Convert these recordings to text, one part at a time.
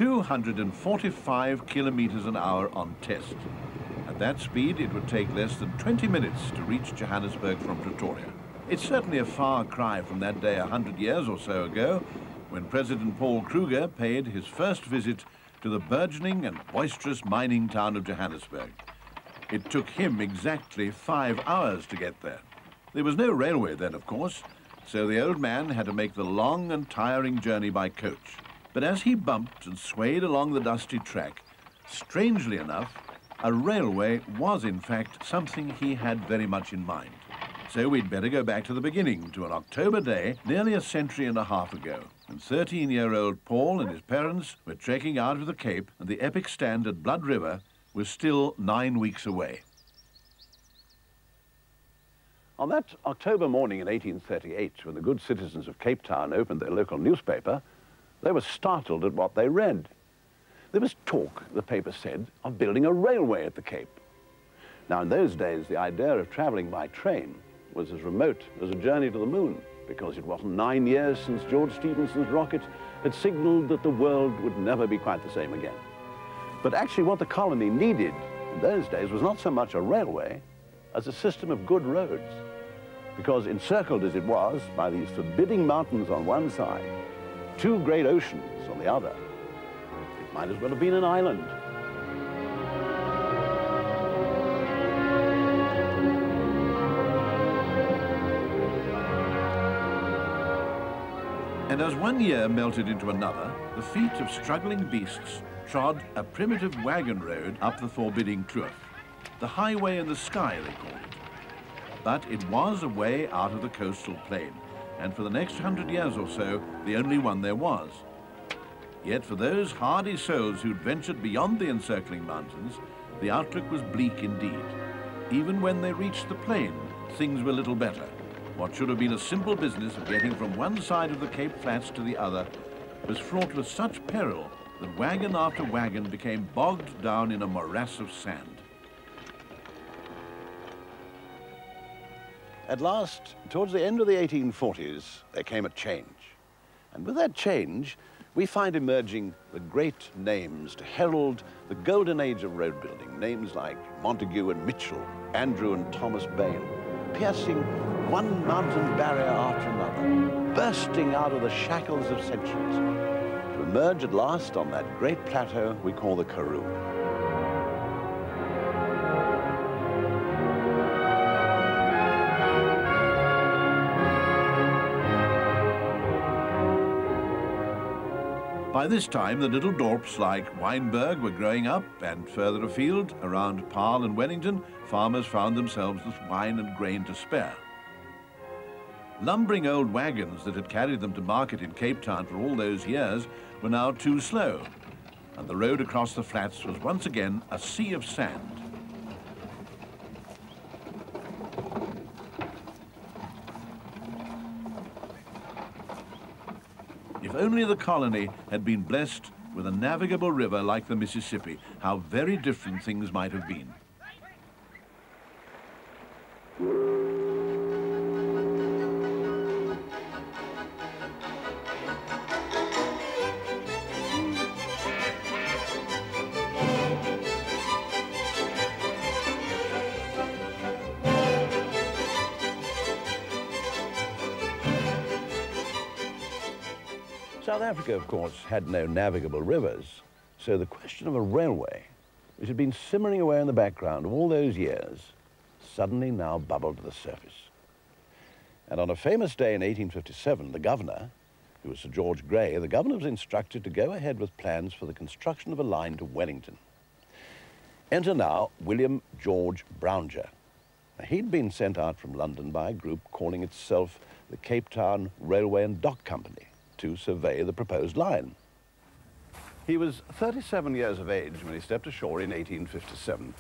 245 kilometers an hour on test. At that speed, it would take less than 20 minutes to reach Johannesburg from Pretoria. It's certainly a far cry from that day 100 years or so ago, when President Paul Kruger paid his first visit to the burgeoning and boisterous mining town of Johannesburg. It took him exactly 5 hours to get there. There was no railway then, of course, so the old man had to make the long and tiring journey by coach. But as he bumped and swayed along the dusty track, strangely enough, a railway was in fact something he had very much in mind. So we'd better go back to the beginning, to an October day nearly a century and a half ago, when 13-year-old Paul and his parents were trekking out of the Cape, and the epic stand at Blood River was still 9 weeks away. On that October morning in 1838, when the good citizens of Cape Town opened their local newspaper, they were startled at what they read. There was talk, the paper said, of building a railway at the Cape. Now, in those days, the idea of traveling by train was as remote as a journey to the moon, because it wasn't 9 years since George Stephenson's rocket had signaled that the world would never be quite the same again. But actually what the colony needed in those days was not so much a railway as a system of good roads, because encircled as it was by these forbidding mountains on one side, two great oceans on the other, it might as well have been an island. And as one year melted into another, the feet of struggling beasts trod a primitive wagon road up the forbidding kloof. The highway in the sky, they called it. But it was a way out of the coastal plain, and for the next 100 years or so, the only one there was. Yet for those hardy souls who'd ventured beyond the encircling mountains, the outlook was bleak indeed. Even when they reached the plain, things were little better. What should have been a simple business of getting from one side of the Cape Flats to the other was fraught with such peril that wagon after wagon became bogged down in a morass of sand. At last, towards the end of the 1840s, there came a change. And with that change, we find emerging the great names to herald the golden age of road building. Names like Montague and Mitchell, Andrew and Thomas Bain, piercing one mountain barrier after another, bursting out of the shackles of centuries, to emerge at last on that great plateau we call the Karoo. By this time, the little dorps like Wynberg were growing up, and further afield, around Paarl and Wellington, farmers found themselves with wine and grain to spare. Lumbering old wagons that had carried them to market in Cape Town for all those years were now too slow, and the road across the flats was once again a sea of sand. If only the colony had been blessed with a navigable river like the Mississippi, how very different things might have been. South Africa, of course, had no navigable rivers, so the question of a railway, which had been simmering away in the background all those years, suddenly now bubbled to the surface. And on a famous day in 1857, the governor, who was Sir George Grey, the governor was instructed to go ahead with plans for the construction of a line to Wellington. Enter now William George Browninger. Now, he'd been sent out from London by a group calling itself the Cape Town Railway and Dock Company to survey the proposed line. He was 37 years of age when he stepped ashore in 1857.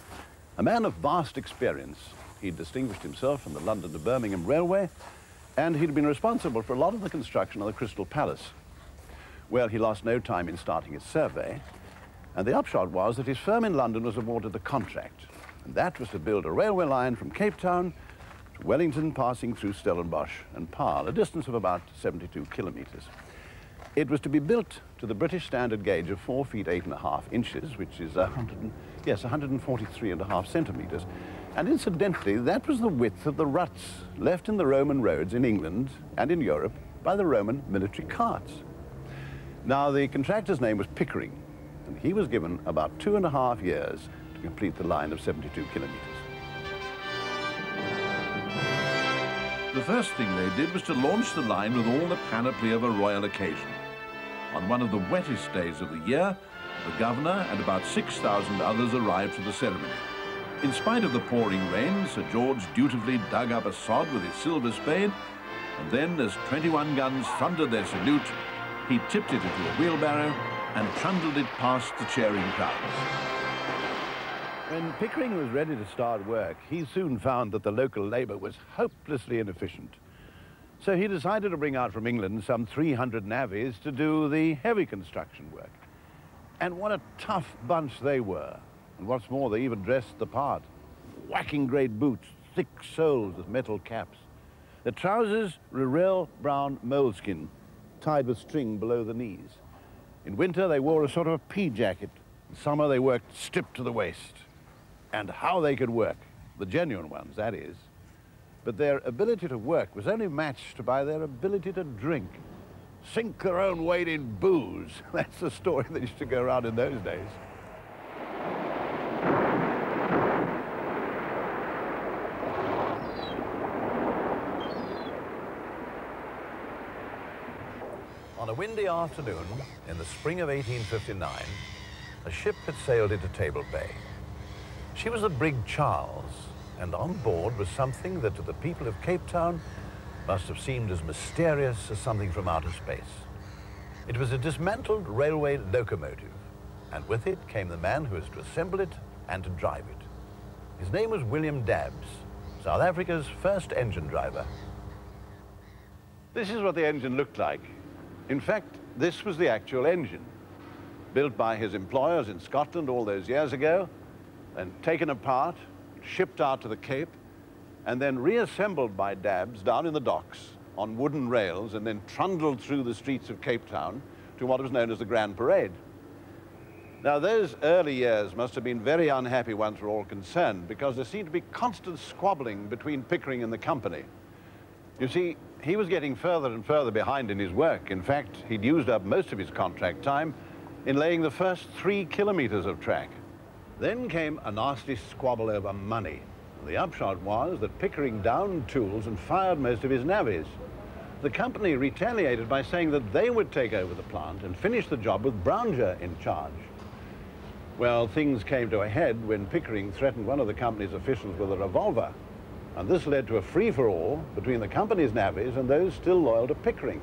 A man of vast experience, he'd distinguished himself in the London to Birmingham Railway, and he'd been responsible for a lot of the construction of the Crystal Palace. Well, he lost no time in starting his survey, and the upshot was that his firm in London was awarded the contract, and that was to build a railway line from Cape Town to Wellington, passing through Stellenbosch and Paarl, a distance of about 72 kilometers. It was to be built to the British standard gauge of 4 feet 8.5 inches, which is 143.5 centimeters. And incidentally, that was the width of the ruts left in the Roman roads in England and in Europe by the Roman military carts. Now, the contractor's name was Pickering, and he was given about 2.5 years to complete the line of 72 kilometers. The first thing they did was to launch the line with all the panoply of a royal occasion. On one of the wettest days of the year, the governor and about 6,000 others arrived for the ceremony. In spite of the pouring rain, Sir George dutifully dug up a sod with his silver spade, and then, as 21 guns thundered their salute, he tipped it into a wheelbarrow and trundled it past the cheering crowds. When Pickering was ready to start work, he soon found that the local labour was hopelessly inefficient. So he decided to bring out from England some 300 navvies to do the heavy construction work. And what a tough bunch they were. And what's more, they even dressed the part. Whacking great boots, thick soles with metal caps. The trousers were real brown moleskin, tied with string below the knees. In winter, they wore a sort of a pea jacket. In summer, they worked stripped to the waist. And how they could work, the genuine ones, that is. But their ability to work was only matched by their ability to drink. Sink their own weight in booze. That's the story that used to go around in those days. On a windy afternoon in the spring of 1859, a ship had sailed into Table Bay. She was the brig Charles, and on board was something that to the people of Cape Town must have seemed as mysterious as something from outer space. It was a dismantled railway locomotive, and with it came the man who was to assemble it and to drive it. His name was William Dabbs, South Africa's first engine driver. This is what the engine looked like. In fact, this was the actual engine, built by his employers in Scotland all those years ago, and taken apart, shipped out to the Cape, and then reassembled by Dabbs down in the docks on wooden rails, and then trundled through the streets of Cape Town to what was known as the Grand Parade. Now, those early years must have been very unhappy ones for all concerned, because there seemed to be constant squabbling between Pickering and the company. You see, he was getting further and further behind in his work. In fact, he'd used up most of his contract time in laying the first 3 kilometers of track. Then came a nasty squabble over money. The upshot was that Pickering downed tools and fired most of his navvies. The company retaliated by saying that they would take over the plant and finish the job with Brownger in charge. Well, things came to a head when Pickering threatened one of the company's officials with a revolver. And this led to a free-for-all between the company's navvies and those still loyal to Pickering.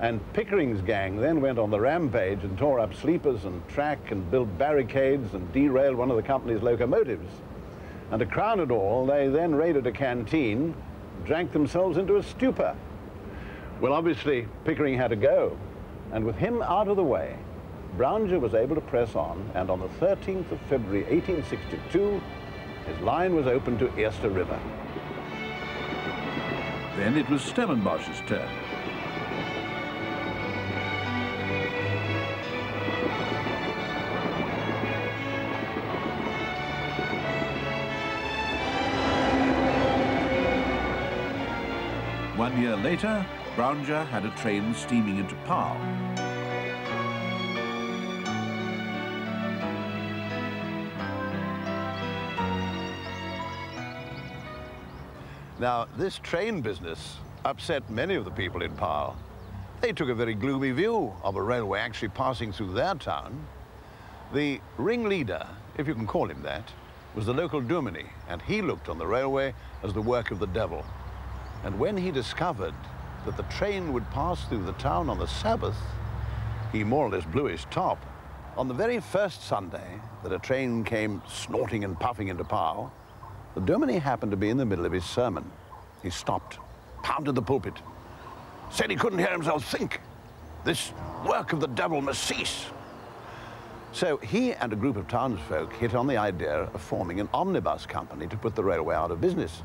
And Pickering's gang then went on the rampage and tore up sleepers and track and built barricades and derailed one of the company's locomotives. And to crown it all, they then raided a canteen, drank themselves into a stupor. Well, obviously, Pickering had to go. And with him out of the way, Brownger was able to press on, and on the 13th of February, 1862, his line was opened to Eerste River. Then it was Stellenbosch's turn. One year later, Brownger had a train steaming into Paarl. Now, this train business upset many of the people in Paarl. They took a very gloomy view of a railway actually passing through their town. The ringleader, if you can call him that, was the local dominie, and he looked on the railway as the work of the devil. And when he discovered that the train would pass through the town on the Sabbath, he more or less blew his top. On the very first Sunday that a train came snorting and puffing into Paarl, the dominie happened to be in the middle of his sermon. He stopped, pounded the pulpit, said he couldn't hear himself think. This work of the devil must cease. So he and a group of townsfolk hit on the idea of forming an omnibus company to put the railway out of business.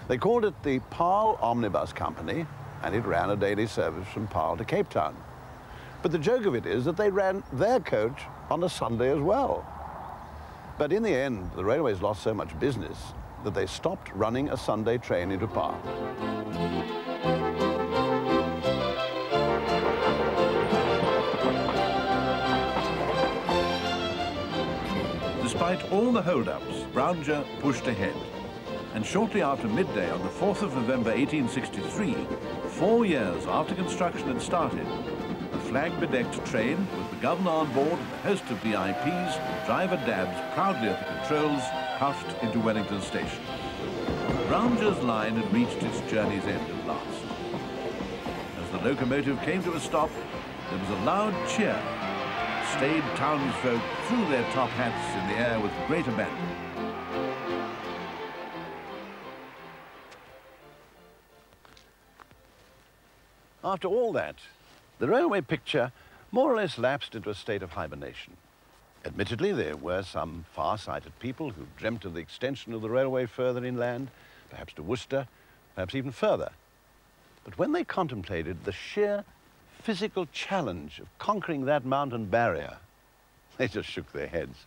They called it the Paarl Omnibus Company, and it ran a daily service from Paarl to Cape Town. But the joke of it is that they ran their coach on a Sunday as well. But in the end, the railways lost so much business that they stopped running a Sunday train into Paar. Despite all the hold-ups, Brownja pushed ahead. And shortly after midday on the 4th of November 1863, 4 years after construction had started, a flag-bedecked train with the governor on board and a host of VIPs, driver Dabbs proudly at the controls, puffed into Wellington Station. Brownja's line had reached its journey's end at last. As the locomotive came to a stop, there was a loud cheer. Staid townsfolk threw their top hats in the air with great abandon. After all that, the railway picture more or less lapsed into a state of hibernation. Admittedly, there were some far-sighted people who dreamt of the extension of the railway further inland, perhaps to Worcester, perhaps even further. But when they contemplated the sheer physical challenge of conquering that mountain barrier, they just shook their heads.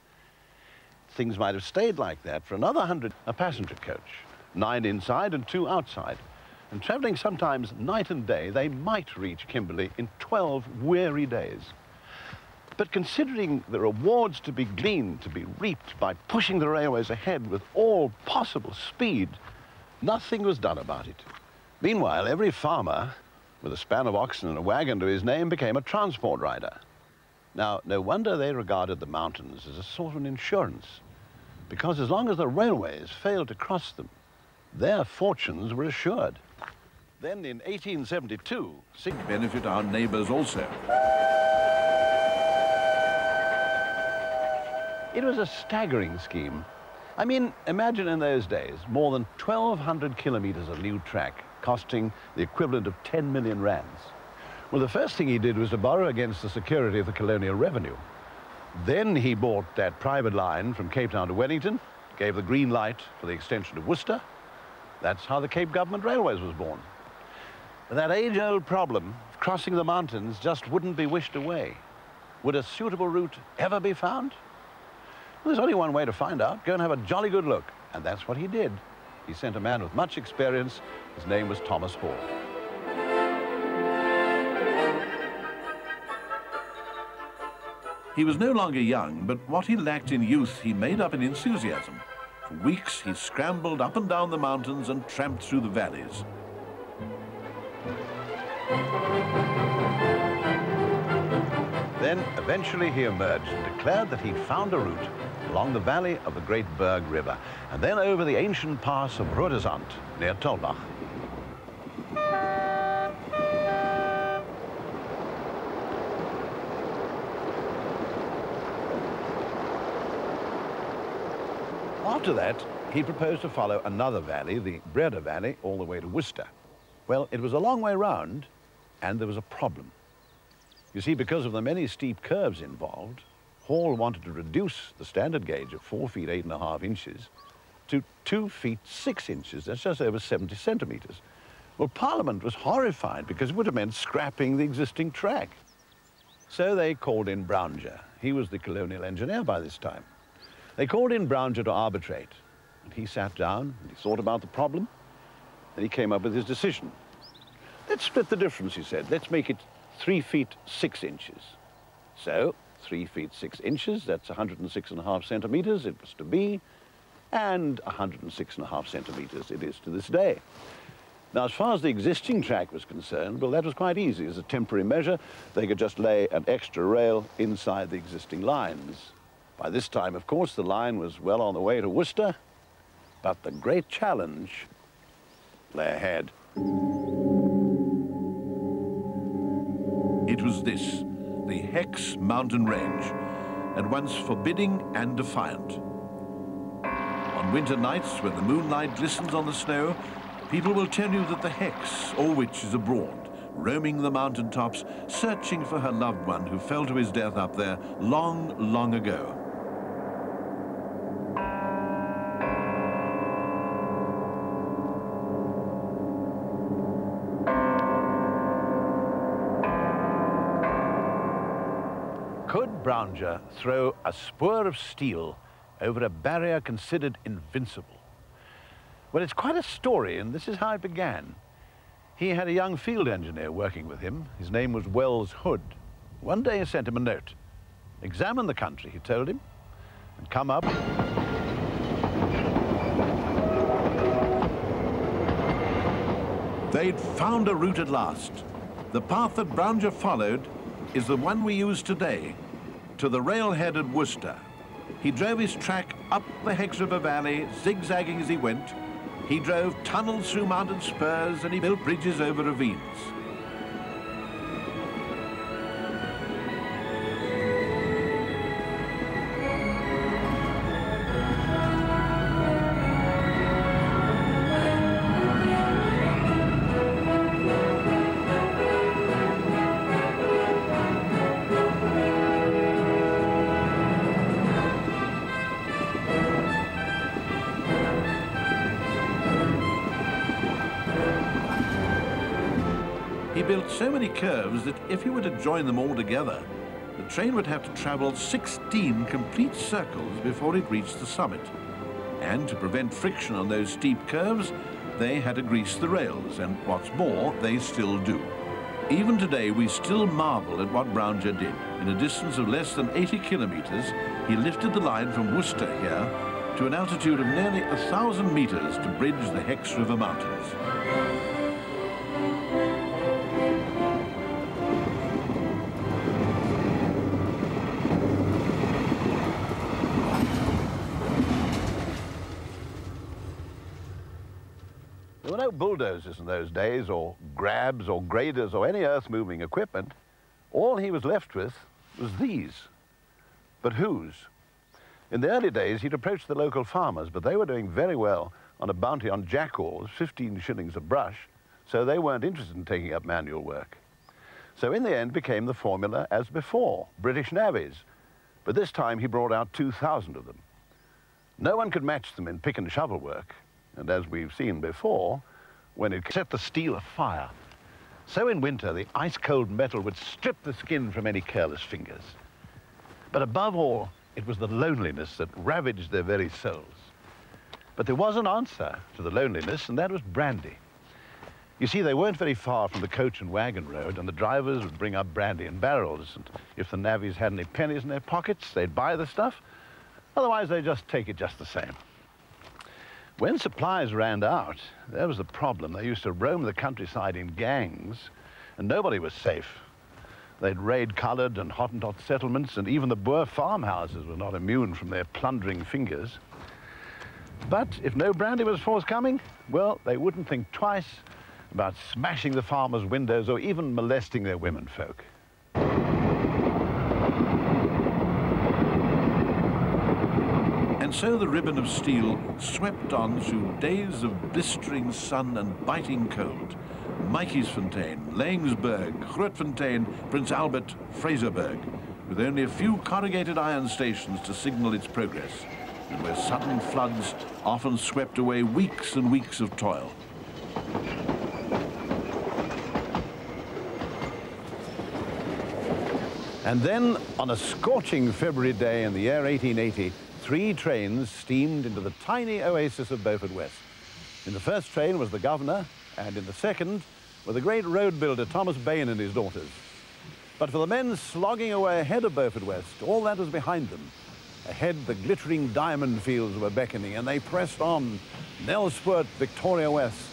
Things might have stayed like that for another 100, a passenger coach, 9 inside and 2 outside. And traveling sometimes night and day, they might reach Kimberley in 12 weary days. But considering the rewards to be gleaned, to be reaped by pushing the railways ahead with all possible speed, nothing was done about it. Meanwhile, every farmer with a span of oxen and a wagon to his name became a transport rider. Now, no wonder they regarded the mountains as a sort of an insurance, because as long as the railways failed to cross them, their fortunes were assured. Then in 1872, benefit our neighbours also. It was a staggering scheme. I mean, imagine in those days, more than 1,200 kilometers of new track costing the equivalent of 10 million rands. Well, the first thing he did was to borrow against the security of the colonial revenue. Then he bought that private line from Cape Town to Wellington, gave the green light for the extension to Worcester. That's how the Cape Government Railways was born. But that age-old problem of crossing the mountains just wouldn't be wished away. Would a suitable route ever be found? Well, there's only one way to find out. Go and have a jolly good look. And that's what he did. He sent a man with much experience. His name was Thomas Hall. He was no longer young, but what he lacked in youth, he made up in enthusiasm. For weeks, he scrambled up and down the mountains and tramped through the valleys. Then, eventually, he emerged and declared that he'd found a route along the valley of the Great Berg River, and then over the ancient pass of Rhodesand near Tolbach. After that, he proposed to follow another valley, the Verlede Valley, all the way to Worcester. Well, it was a long way round, and there was a problem. You see, because of the many steep curves involved, Hall wanted to reduce the standard gauge of 4 feet 8.5 inches to 2 feet 6 inches. That's just over 70 centimeters. Well, Parliament was horrified because it would have meant scrapping the existing track. So they called in Brownja. He was the colonial engineer by this time. They called in Brownja to arbitrate, and he sat down and he thought about the problem, and he came up with his decision. Let's split the difference, he said. Let's make it 3 feet 6 inches. So, 3 feet 6 inches, that's 106.5 centimeters it was to be, and 106.5 centimeters it is to this day. Now, as far as the existing track was concerned, well, that was quite easy. As a temporary measure, they could just lay an extra rail inside the existing lines. By this time, of course, the line was well on the way to Worcester, but the great challenge lay ahead. It was this, the Hex mountain range, at once forbidding and defiant. On winter nights, when the moonlight glistens on the snow, people will tell you that the Hex, or witch, is abroad, roaming the mountain tops, searching for her loved one who fell to his death up there long, long ago. Could Brounger throw a spur of steel over a barrier considered invincible? Well, it's quite a story, and this is how it began. He had a young field engineer working with him. His name was Wells Hood. One day he sent him a note. Examine the country, he told him, and come up. They'd found a route at last. The path that Brounger followed is the one we use today, to the railhead at Worcester. He drove his track up the Hex River Valley, zigzagging as he went. He drove tunnels through mountain spurs, and he built bridges over ravines. He built so many curves that if he were to join them all together, the train would have to travel 16 complete circles before it reached the summit. And to prevent friction on those steep curves, they had to grease the rails, and what's more, they still do. Even today, we still marvel at what Brounger did. In a distance of less than 80 kilometers, he lifted the line from Worcester here to an altitude of nearly 1,000 meters to bridge the Hex River Mountains. There were no bulldozers in those days, or grabs, or graders, or any earth-moving equipment. All he was left with was these. But whose? In the early days, he'd approached the local farmers, but they were doing very well on a bounty on jackals, 15 shillings a brush, so they weren't interested in taking up manual work. So in the end became the formula as before, British navvies. But this time he brought out 2,000 of them. No one could match them in pick and shovel work. And as we've seen before, when it set the steel afire. So in winter, the ice-cold metal would strip the skin from any careless fingers. But above all, it was the loneliness that ravaged their very souls. But there was an answer to the loneliness, and that was brandy. You see, they weren't very far from the coach and wagon road, and the drivers would bring up brandy in barrels, and if the navvies had any pennies in their pockets, they'd buy the stuff. Otherwise, they'd just take it just the same. When supplies ran out, there was the problem. They used to roam the countryside in gangs, and nobody was safe. They'd raid coloured and Hottentot settlements, and even the Boer farmhouses were not immune from their plundering fingers. But if no brandy was forthcoming, well, they wouldn't think twice about smashing the farmers' windows or even molesting their womenfolk. And so the ribbon of steel swept on through days of blistering sun and biting cold. Mikesfontein, Langsberg, Grootfontein, Prince Albert, Fraserburg, with only a few corrugated iron stations to signal its progress, and where sudden floods often swept away weeks and weeks of toil. And then, on a scorching February day in the year 1880, 3 trains steamed into the tiny oasis of Beaufort West. In the first train was the governor, and in the second were the great road builder Thomas Bain and his daughters. But for the men slogging away ahead of Beaufort West, all that was behind them. Ahead, the glittering diamond fields were beckoning, and they pressed on, Nelsport, Victoria West,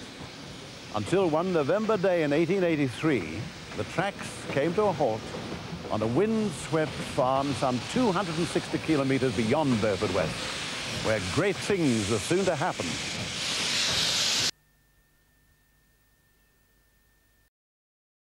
until one November day in 1883, the tracks came to a halt on a wind-swept farm some 260 kilometers beyond Beaufort West, where great things were soon to happen.